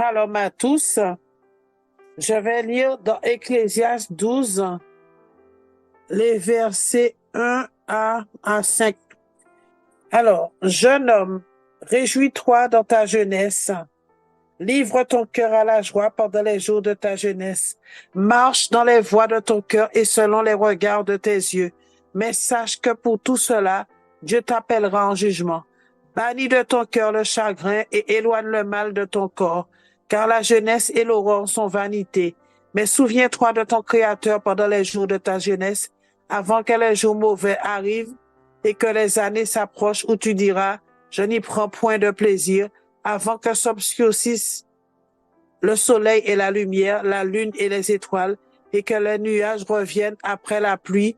Shalom à tous. Je vais lire dans Ecclésiaste 12, les versets 1 à 5. Alors, jeune homme, réjouis-toi dans ta jeunesse. Livre ton cœur à la joie pendant les jours de ta jeunesse. Marche dans les voies de ton cœur et selon les regards de tes yeux. Mais sache que pour tout cela, Dieu t'appellera en jugement. Bannis de ton cœur le chagrin et éloigne le mal de ton corps, car la jeunesse et l'aurore sont vanité. Mais souviens-toi de ton Créateur pendant les jours de ta jeunesse, avant que les jours mauvais arrivent et que les années s'approchent où tu diras, je n'y prends point de plaisir, avant que s'obscurcissent le soleil et la lumière, la lune et les étoiles, et que les nuages reviennent après la pluie,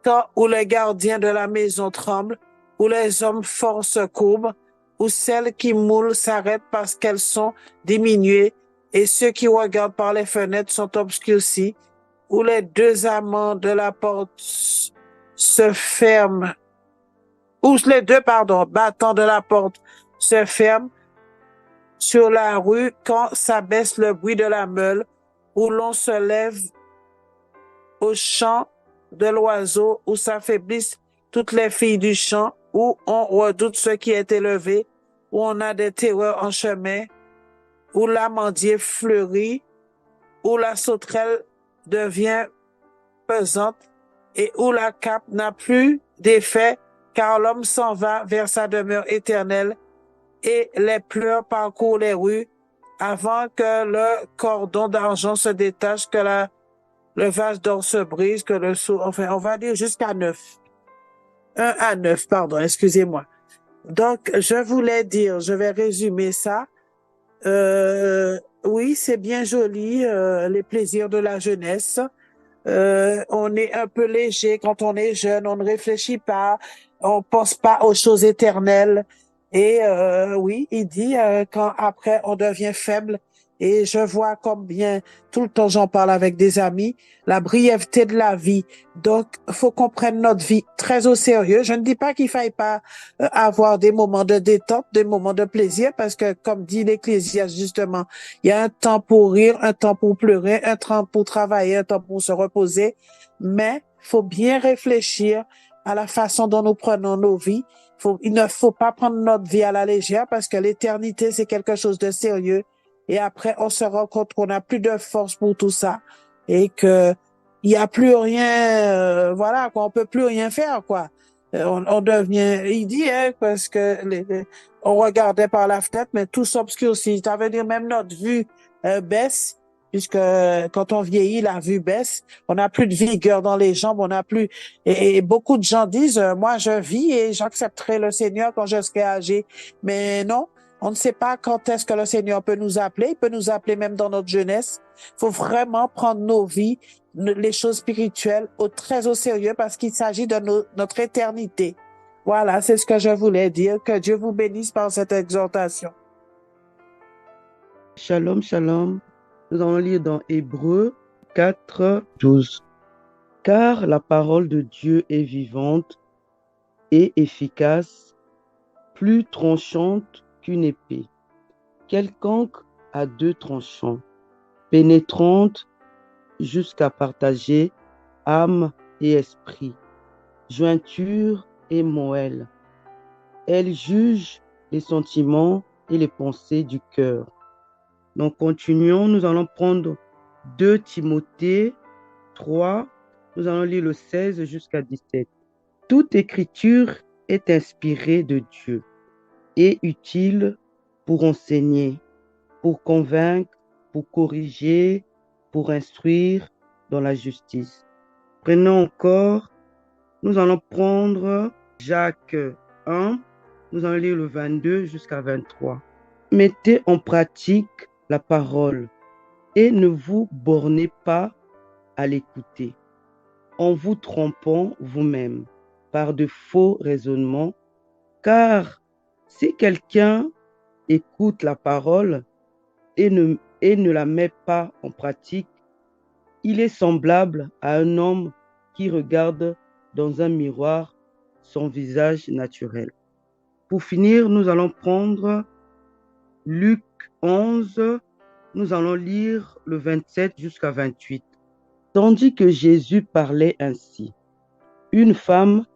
temps où les gardiens de la maison tremblent, où les hommes forts se courbent, où celles qui moulent s'arrêtent parce qu'elles sont diminuées, et ceux qui regardent par les fenêtres sont obscurcis, où les deux amants de la porte se ferment, où les deux, battants de la porte se ferment sur la rue quand s'abaisse le bruit de la meule, où l'on se lève au chant de l'oiseau, où s'affaiblissent toutes les filles du champ, où on redoute ce qui est élevé, où on a des terreurs en chemin, où l'amandier fleurit, où la sauterelle devient pesante et où la cape n'a plus d'effet, car l'homme s'en va vers sa demeure éternelle et les pleurs parcourent les rues avant que le cordon d'argent se détache, que le vase d'or se brise, que enfin, on va dire jusqu'à 9. 1 à 9, pardon, excusez-moi. Donc, je voulais dire, je vais résumer ça. Oui, c'est bien joli, les plaisirs de la jeunesse. On est un peu léger quand on est jeune, on ne réfléchit pas, on pense pas aux choses éternelles. Et oui, il dit quand après on devient faible. Et je vois combien tout le temps j'en parle avec des amis, la brièveté de la vie. Donc, faut qu'on prenne notre vie très au sérieux. Je ne dis pas qu'il faille pas avoir des moments de détente, des moments de plaisir, parce que comme dit l'Ecclésiaste justement, il y a un temps pour rire, un temps pour pleurer, un temps pour travailler, un temps pour se reposer. Mais faut bien réfléchir à la façon dont nous prenons nos vies. Il ne faut pas prendre notre vie à la légère parce que l'éternité, c'est quelque chose de sérieux. Et après, on se rend compte qu'on n'a plus de force pour tout ça et que il n'y a plus rien, voilà, qu'on peut plus rien faire, quoi. On devient, il dit, hein, parce que on regardait par la fenêtre, mais tout s'obscurcit. Ça veut dire même notre vue baisse, puisque quand on vieillit, la vue baisse. On n'a plus de vigueur dans les jambes, on n'a plus. Et beaucoup de gens disent, moi, je vis et j'accepterai le Seigneur quand je serai âgé. Mais non, on ne sait pas quand est-ce que le Seigneur peut nous appeler. Il peut nous appeler même dans notre jeunesse. Il faut vraiment prendre nos vies, les choses spirituelles, très au sérieux parce qu'il s'agit de notre éternité. Voilà, c'est ce que je voulais dire. Que Dieu vous bénisse par cette exhortation. Shalom, shalom. Nous allons lire dans Hébreux 4, 12. Car la parole de Dieu est vivante et efficace, plus tranchante qu'une épée, quelconque à deux tranchants, pénétrante jusqu'à partager âme et esprit, jointure et moelle. Elle juge les sentiments et les pensées du cœur. Donc, continuons, nous allons prendre 2 Timothée 3, nous allons lire le 16 jusqu'à 17. Toute écriture est inspirée de Dieu et utile pour enseigner, pour convaincre, pour corriger, pour instruire dans la justice. Prenons encore, nous allons prendre Jacques 1, nous allons lire le 22 jusqu'à 23. Mettez en pratique la parole et ne vous bornez pas à l'écouter, en vous trompant vous-même par de faux raisonnements, car si quelqu'un écoute la parole et ne la met pas en pratique, il est semblable à un homme qui regarde dans un miroir son visage naturel. Pour finir, nous allons prendre Luc 11, nous allons lire le 27 jusqu'à 28. Tandis que Jésus parlait ainsi, une femme,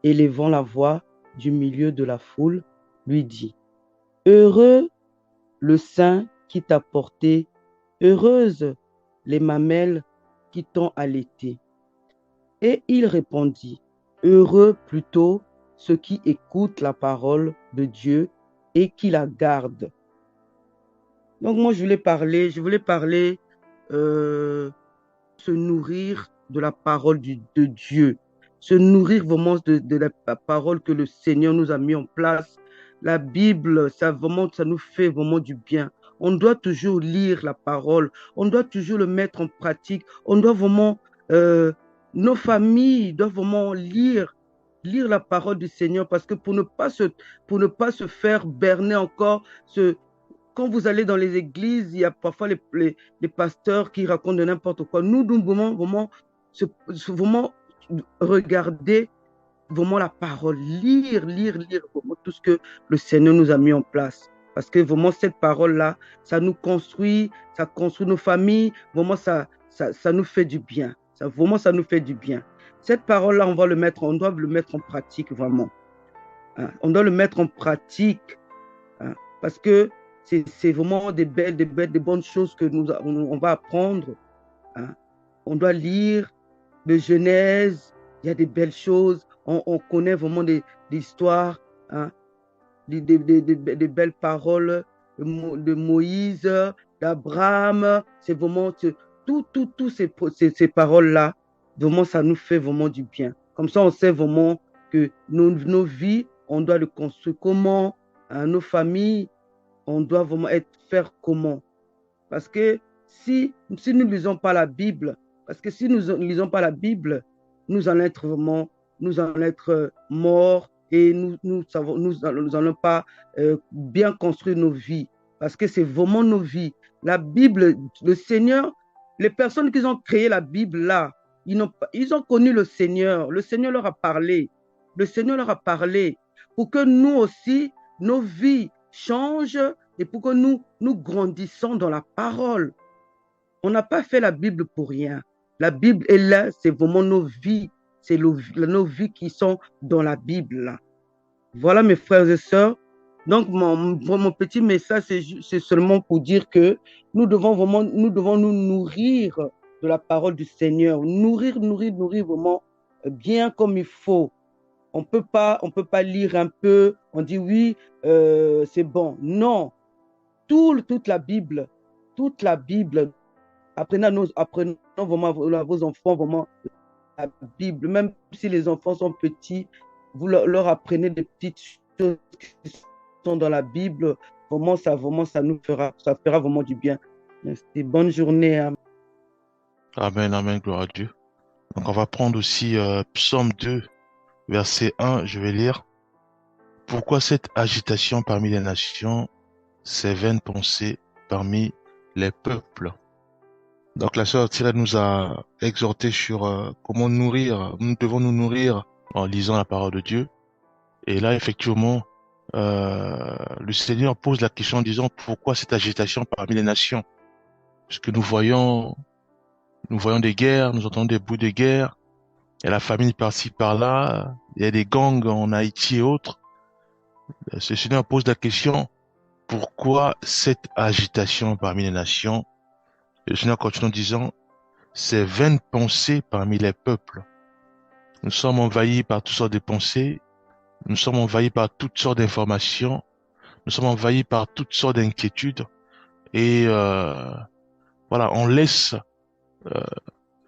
élevant la voix du milieu de la foule, lui dit, Heureux le sein qui t'a porté, heureuse les mamelles qui t'ont allaité. Et il répondit, Heureux plutôt ceux qui écoutent la parole de Dieu et qui la gardent. Donc moi, je voulais parler se nourrir de la parole de Dieu, se nourrir vraiment de la parole que le Seigneur nous a mis en place. La Bible, ça nous fait vraiment du bien. On doit toujours lire la parole, on doit toujours le mettre en pratique, on doit vraiment, nos familles doivent vraiment lire la parole du Seigneur parce que pour ne pas se faire berner encore, quand vous allez dans les églises, il y a parfois les pasteurs qui racontent de n'importe quoi. Nous devons vraiment regarder vraiment la parole, lire vraiment tout ce que le Seigneur nous a mis en place. Parce que vraiment, cette parole-là, ça nous construit, ça construit nos familles, vraiment, ça nous fait du bien. Ça nous fait du bien. Cette parole-là, on doit le mettre en pratique, vraiment. Hein? On doit le mettre en pratique, hein? Parce que c'est vraiment des bonnes choses que on va apprendre. Hein? On doit lire de Genèse, il y a des belles choses. On connaît vraiment des histoires, hein? des belles paroles de Moïse, d'Abraham. C'est vraiment toutes ces paroles-là, vraiment, ça nous fait vraiment du bien. Comme ça, on sait vraiment que nos vies, on doit le construire comment, hein, nos familles, on doit vraiment faire comment. Parce que si nous ne lisons pas la Bible, nous allons être morts et nous allons pas bien construire nos vies. Parce que c'est vraiment nos vies. La Bible, le Seigneur, les personnes qui ont créé la Bible là, ils ont connu le Seigneur. Le Seigneur leur a parlé. Le Seigneur leur a parlé pour que nous aussi, nos vies changent et pour que nous grandissons dans la parole. On n'a pas fait la Bible pour rien. La Bible est là, c'est vraiment nos vies. C'est nos vies qui sont dans la Bible. Là. Voilà mes frères et sœurs. Donc mon petit message, c'est seulement pour dire que nous devons nous nourrir de la parole du Seigneur. Nourrir vraiment bien comme il faut. On peut pas lire un peu, on dit oui, c'est bon. Non, toute la Bible, apprenons vraiment à vos enfants vraiment la Bible. Même si les enfants sont petits, vous leur apprenez des petites choses qui sont dans la Bible. Vraiment, ça fera vraiment du bien. Merci. Bonne journée. Amen, amen, gloire à Dieu. Donc on va prendre aussi Psaume 2, verset 1, je vais lire. Pourquoi cette agitation parmi les nations, ces vaines pensées parmi les peuples? Donc la sœur Thierry nous a exhorté sur comment nous devons nous nourrir en lisant la parole de Dieu. Et là, effectivement, le Seigneur pose la question en disant pourquoi cette agitation parmi les nations? Parce que nous voyons des guerres, nous entendons des bruits de guerre, il y a la famine par-ci par-là, il y a des gangs en Haïti et autres. Le Seigneur pose la question pourquoi cette agitation parmi les nations? Et le Seigneur continue en disant ces vaines pensées parmi les peuples. Nous sommes envahis par toutes sortes de pensées, nous sommes envahis par toutes sortes d'informations, nous sommes envahis par toutes sortes d'inquiétudes et voilà, on laisse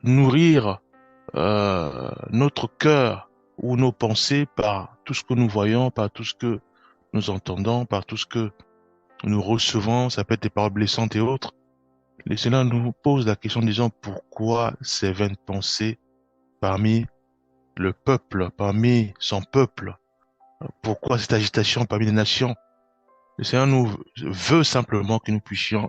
nourrir notre cœur ou nos pensées par tout ce que nous voyons, par tout ce que nous entendons, par tout ce que nous recevons, ça peut être des paroles blessantes et autres. Le Seigneur nous pose la question en disant pourquoi ces vaines pensées parmi le peuple, parmi son peuple, pourquoi cette agitation parmi les nations? Le Seigneur nous veut simplement que nous puissions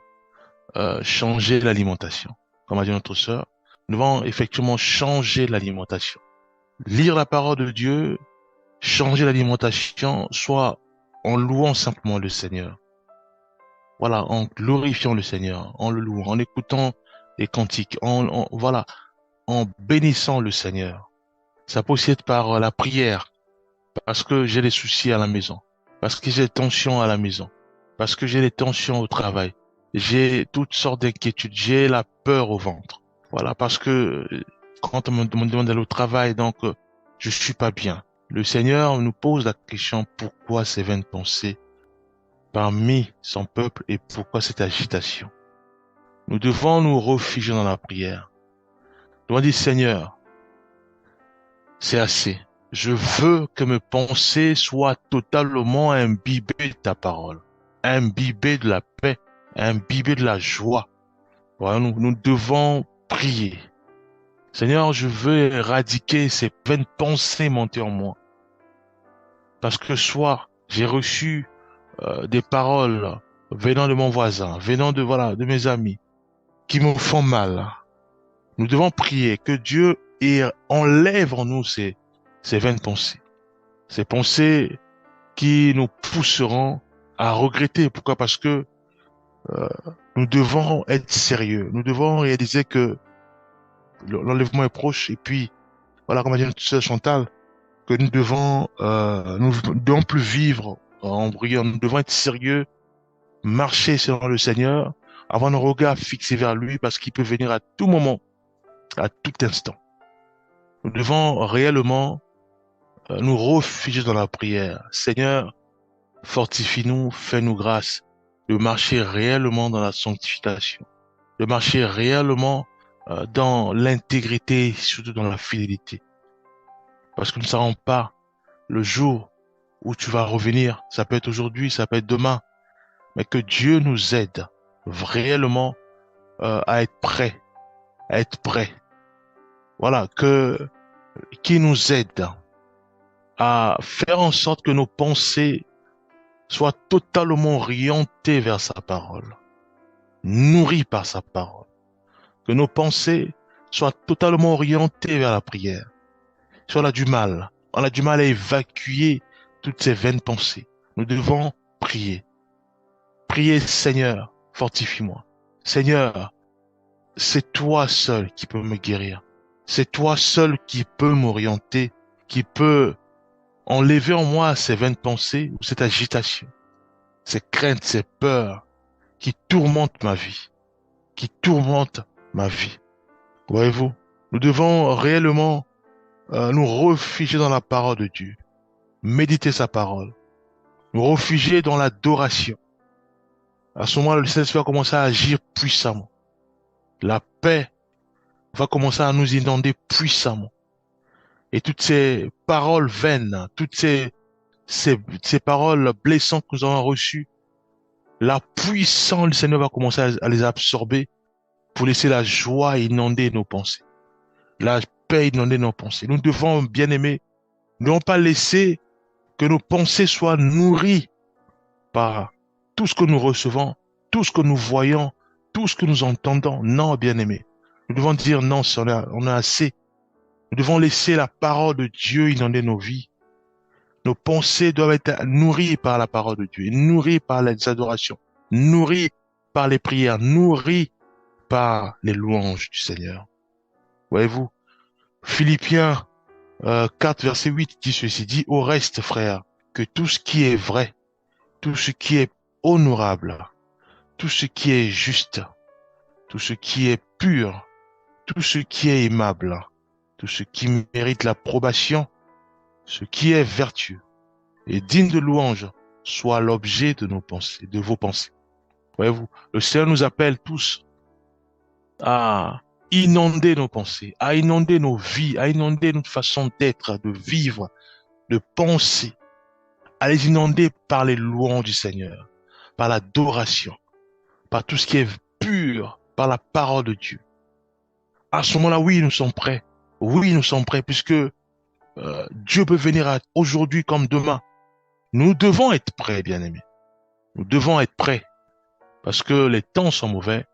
changer l'alimentation. Comme a dit notre sœur, nous devons effectivement changer l'alimentation. Lire la parole de Dieu, changer l'alimentation, soit en louant simplement le Seigneur, voilà, en glorifiant le Seigneur, en le louant, en écoutant les cantiques, voilà, en bénissant le Seigneur. Ça peut aussi être par la prière, parce que j'ai des soucis à la maison, parce que j'ai des tensions à la maison, parce que j'ai des tensions au travail, j'ai toutes sortes d'inquiétudes, j'ai la peur au ventre. Voilà, parce que quand on me demande d'aller au travail, donc je suis pas bien. Le Seigneur nous pose la question, pourquoi ces vaines pensées parmi son peuple et pourquoi cette agitation? Nous devons nous réfugier dans la prière. Nous devons dire, Seigneur, c'est assez. Je veux que mes pensées soient totalement imbibées de ta parole, imbibées de la paix, imbibées de la joie. Voilà, nous devons prier. Seigneur, je veux éradiquer ces vaines pensées montées en moi. Parce que soit j'ai reçu des paroles venant de mon voisin, venant de, voilà, de mes amis, qui me font mal. Nous devons prier que Dieu enlève en nous ces vaines pensées. Ces pensées qui nous pousseront à regretter. Pourquoi? Parce que euh, nous devons être sérieux. Nous devons réaliser que l'enlèvement est proche. Et puis, voilà, comme a dit notre sœur Chantal, que nous devons plus vivre en brillant. Nous devons être sérieux, marcher selon le Seigneur, avoir nos regards fixés vers lui, parce qu'il peut venir à tout moment, à tout instant. Nous devons réellement nous réfugier dans la prière. Seigneur, fortifie-nous, fais-nous grâce de marcher réellement dans la sanctification, de marcher réellement dans l'intégrité, surtout dans la fidélité. Parce que nous ne savons pas le jour où tu vas revenir. Ça peut être aujourd'hui, ça peut être demain. Mais que Dieu nous aide réellement à être prêts, à être prêts. Voilà, qui nous aide à faire en sorte que nos pensées soient totalement orientées vers sa parole, nourries par sa parole. Que nos pensées soient totalement orientées vers la prière. Si on a du mal à évacuer toutes ces vaines pensées, nous devons prier. Prier, Seigneur, fortifie-moi. Seigneur, c'est toi seul qui peux me guérir. C'est toi seul qui peux m'orienter, qui peut enlever en moi ces vaines pensées ou cette agitation, ces craintes, ces peurs qui tourmentent ma vie, qui tourmentent ma vie. Voyez-vous, nous devons réellement nous réfugier dans la parole de Dieu, méditer sa parole, nous réfugier dans l'adoration. À ce moment-là, le Seigneur va commencer à agir puissamment. La paix va commencer à nous inonder puissamment. Et toutes ces paroles vaines, toutes ces paroles blessantes que nous avons reçues, la puissance du Seigneur va commencer à les absorber pour laisser la joie inonder nos pensées. La paix inonder nos pensées. Nous devons, bien aimer, ne pas laisser que nos pensées soient nourries par tout ce que nous recevons, tout ce que nous voyons, tout ce que nous entendons. Non, bien aimé. Nous devons dire non, on a assez. Nous devons laisser la parole de Dieu inonder nos vies. Nos pensées doivent être nourries par la parole de Dieu, nourries par les adorations, nourries par les prières, nourries par les louanges du Seigneur. Voyez-vous, Philippiens 4, verset 8 dit ceci, dit au reste, frère, que tout ce qui est vrai, tout ce qui est honorable, tout ce qui est juste, tout ce qui est pur, tout ce qui est aimable, tout ce qui mérite l'approbation, ce qui est vertueux et digne de louange, soit l'objet de nos pensées, de vos pensées. Voyez-vous, le Seigneur nous appelle tous à inonder nos pensées, à inonder nos vies, à inonder notre façon d'être, de vivre, de penser, à les inonder par les louanges du Seigneur, par l'adoration, par tout ce qui est pur, par la parole de Dieu. À ce moment-là, oui, nous sommes prêts. Oui, nous sommes prêts, puisque Dieu peut venir aujourd'hui comme demain. Nous devons être prêts, bien-aimés. Nous devons être prêts, parce que les temps sont mauvais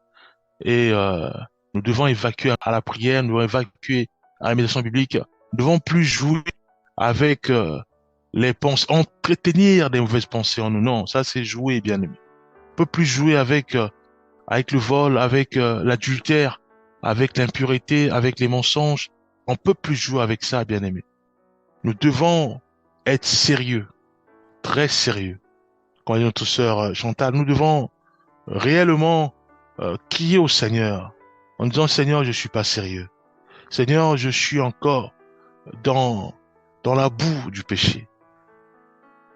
et nous devons évacuer à la prière, nous devons évacuer à la méditation biblique. Nous ne devons plus jouer avec les pensées, entretenir des mauvaises pensées en nous. Non, ça c'est jouer, bien-aimés. peut plus jouer avec le vol, avec l'adultère, avec l'impureté, avec les mensonges. On peut plus jouer avec ça, bien-aimés. Nous devons être sérieux, très sérieux. Comme dit notre sœur Chantal, nous devons réellement crier au Seigneur en disant, Seigneur, je suis pas sérieux. Seigneur, je suis encore dans la boue du péché.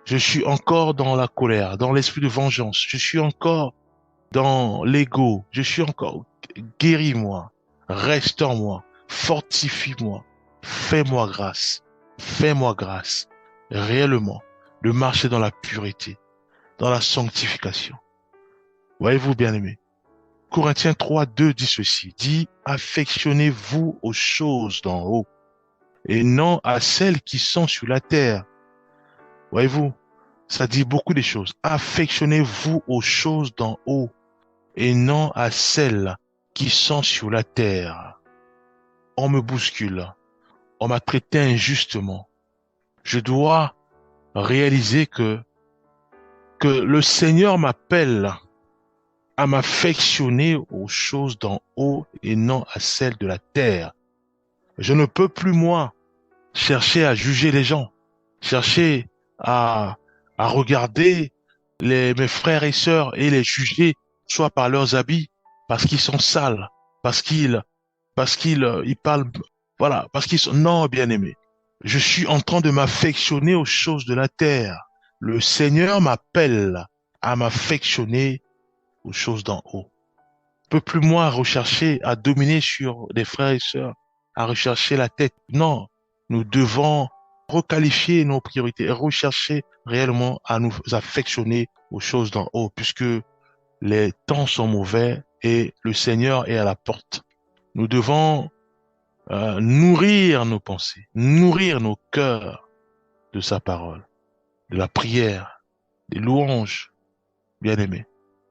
Je suis encore dans la colère, dans l'esprit de vengeance. Je suis encore dans l'ego. Je suis encore... Guéris-moi, restaure-moi, fortifie-moi, fais-moi grâce. Fais-moi grâce, réellement, de marcher dans la pureté, dans la sanctification. Voyez-vous, bien-aimés, Corinthiens 3:2 dit ceci, dit, affectionnez-vous aux choses d'en haut, et non à celles qui sont sur la terre. Voyez-vous, ça dit beaucoup de choses. Affectionnez-vous aux choses d'en haut, et non à celles qui sont sur la terre. On me bouscule, on m'a traité injustement. Je dois réaliser que le Seigneur m'appelle à m'affectionner aux choses d'en haut et non à celles de la terre. Je ne peux plus, moi, chercher à juger les gens, chercher à regarder mes frères et sœurs et les juger, soit par leurs habits, parce qu'ils sont sales, parce qu'ils ils parlent, voilà, parce qu'ils sont, non, bien-aimés. Je suis en train de m'affectionner aux choses de la terre. Le Seigneur m'appelle à m'affectionner aux choses d'en haut. Je ne peux plus, moi, rechercher à dominer sur des frères et sœurs, à rechercher la tête. Non, nous devons requalifier nos priorités et rechercher réellement à nous affectionner aux choses d'en haut, puisque les temps sont mauvais et le Seigneur est à la porte. Nous devons nourrir nos pensées, nourrir nos cœurs de sa parole, de la prière, des louanges, bien-aimés.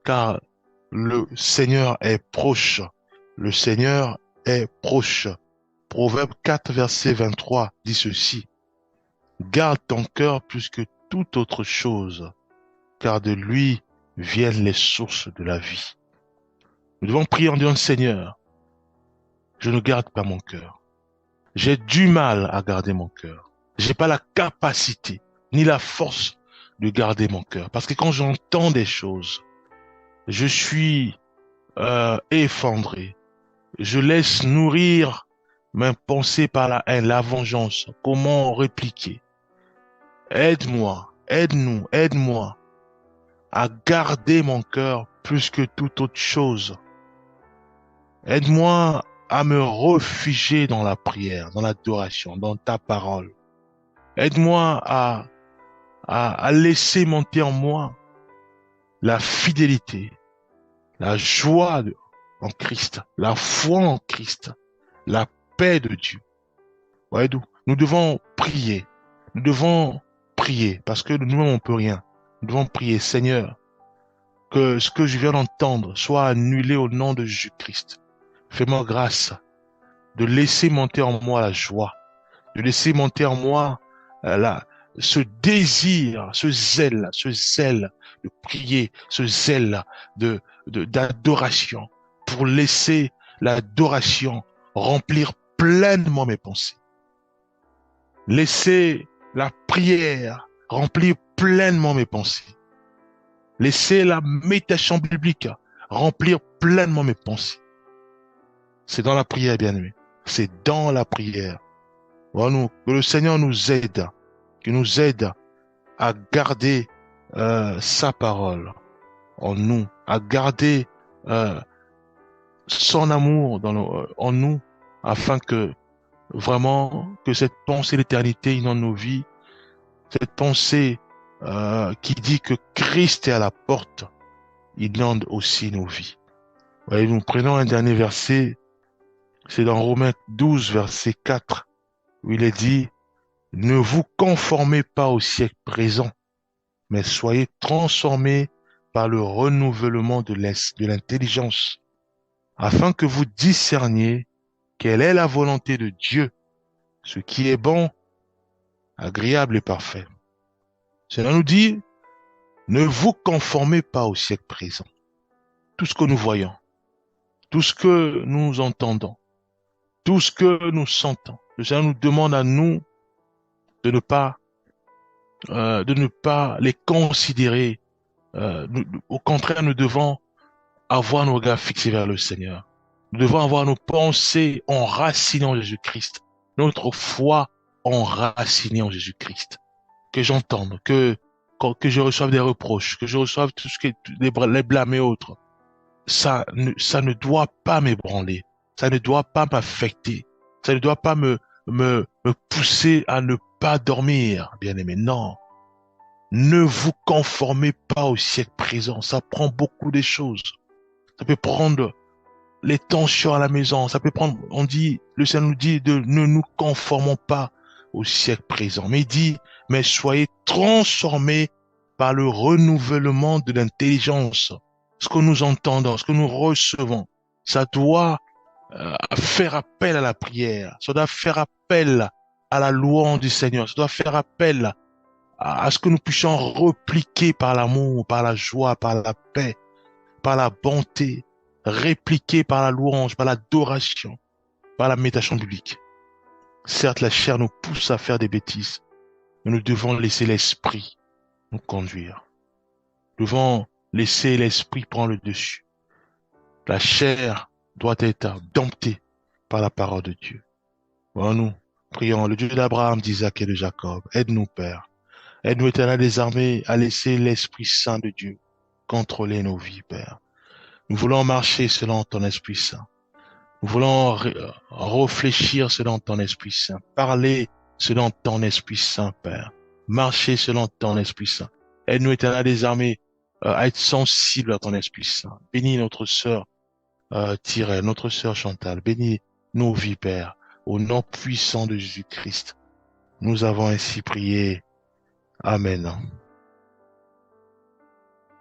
Car le Seigneur est proche. Le Seigneur est proche. Proverbe 4, verset 23 dit ceci. Garde ton cœur plus que toute autre chose, car de lui viennent les sources de la vie. Nous devons prier en disant, Seigneur, je ne garde pas mon cœur. J'ai du mal à garder mon cœur. J'ai pas la capacité ni la force de garder mon cœur. Parce que quand j'entends des choses, je suis effondré. Je laisse nourrir mes pensées par la haine, la vengeance. Comment répliquer? Aide-moi, aide-nous, aide-moi à garder mon cœur plus que toute autre chose. Aide-moi à me réfugier dans la prière, dans l'adoration, dans ta parole. Aide-moi à laisser monter en moi la fidélité, la joie en Christ, la foi en Christ, la paix de Dieu. Voyez-vous, nous devons prier. Nous devons prier parce que nous-mêmes on peut rien. Nous devons prier, Seigneur, que ce que je viens d'entendre soit annulé au nom de Jésus-Christ. Fais-moi grâce de laisser monter en moi la joie, de laisser monter en moi ce désir, ce zèle de prier, ce zèle d'adoration, pour laisser l'adoration remplir pleinement mes pensées. Laisser la prière remplir pleinement mes pensées. Laisser la méditation biblique remplir pleinement mes pensées. C'est dans la prière, bien-aimé. C'est dans la prière. Voilà, que le Seigneur nous aide, qu'il nous aide à garder sa parole en nous, à garder son amour en nous, afin que vraiment que cette pensée d'éternité inonde nos vies, cette pensée qui dit que Christ est à la porte, inonde aussi nos vies. Voyez, nous prenons un dernier verset, c'est dans Romains 12, verset 4, où il est dit, ne vous conformez pas au siècle présent, mais soyez transformés par le renouvellement de l'intelligence, afin que vous discerniez quelle est la volonté de Dieu, ce qui est bon, agréable et parfait. Cela nous dit Ne vous conformez pas au siècle présent. Tout ce que nous voyons, tout ce que nous entendons, tout ce que nous sentons, le Seigneur nous demande à nous de ne pas, de ne pas les considérer. Au contraire, nous devons avoir nos regards fixés vers le Seigneur. Nous devons avoir nos pensées enracinées en Jésus-Christ. Notre foi enracinée en Jésus-Christ. Que j'entende, que je reçoive des reproches, que je reçoive tout ce qui est les blâmes et autres. Ça ne doit pas m'ébranler. Ça ne doit pas m'affecter. Ça ne doit pas me pousser à ne pas dormir, bien-aimé. Non. Ne vous conformez pas au siècle présent. Ça prend beaucoup de choses. Ça peut prendre les tensions à la maison. Ça peut prendre, le Seigneur nous dit ne nous conformons pas au siècle présent. Mais il dit, mais soyez transformés par le renouvellement de l'intelligence. Ce que nous entendons, ce que nous recevons, ça doit faire appel à la prière. Ça doit faire appel à la louange du Seigneur. Ça doit faire appel à ce que nous puissions repliquer par l'amour, par la joie, par la paix, par la bonté, répliquer par la louange, par l'adoration, par la méditation biblique. Certes, la chair nous pousse à faire des bêtises, mais nous devons laisser l'esprit nous conduire. Nous devons laisser l'esprit prendre le dessus. La chair doit être domptée par la parole de Dieu. Voilà, nous prions le Dieu d'Abraham, d'Isaac et de Jacob. Aide-nous, Père. Aide-nous, Éternel des armées, à laisser l'Esprit Saint de Dieu contrôler nos vies, Père. Nous voulons marcher selon ton Esprit Saint. Nous voulons réfléchir selon ton Esprit Saint. Parler selon ton Esprit Saint, Père. Marcher selon ton Esprit Saint. Aide-nous, Éternel des armées, à être sensibles à ton Esprit Saint. Bénis notre sœur Thyrène, notre sœur Chantal. Bénis nos vies, Père. Au nom puissant de Jésus-Christ. Nous avons ainsi prié. Amen.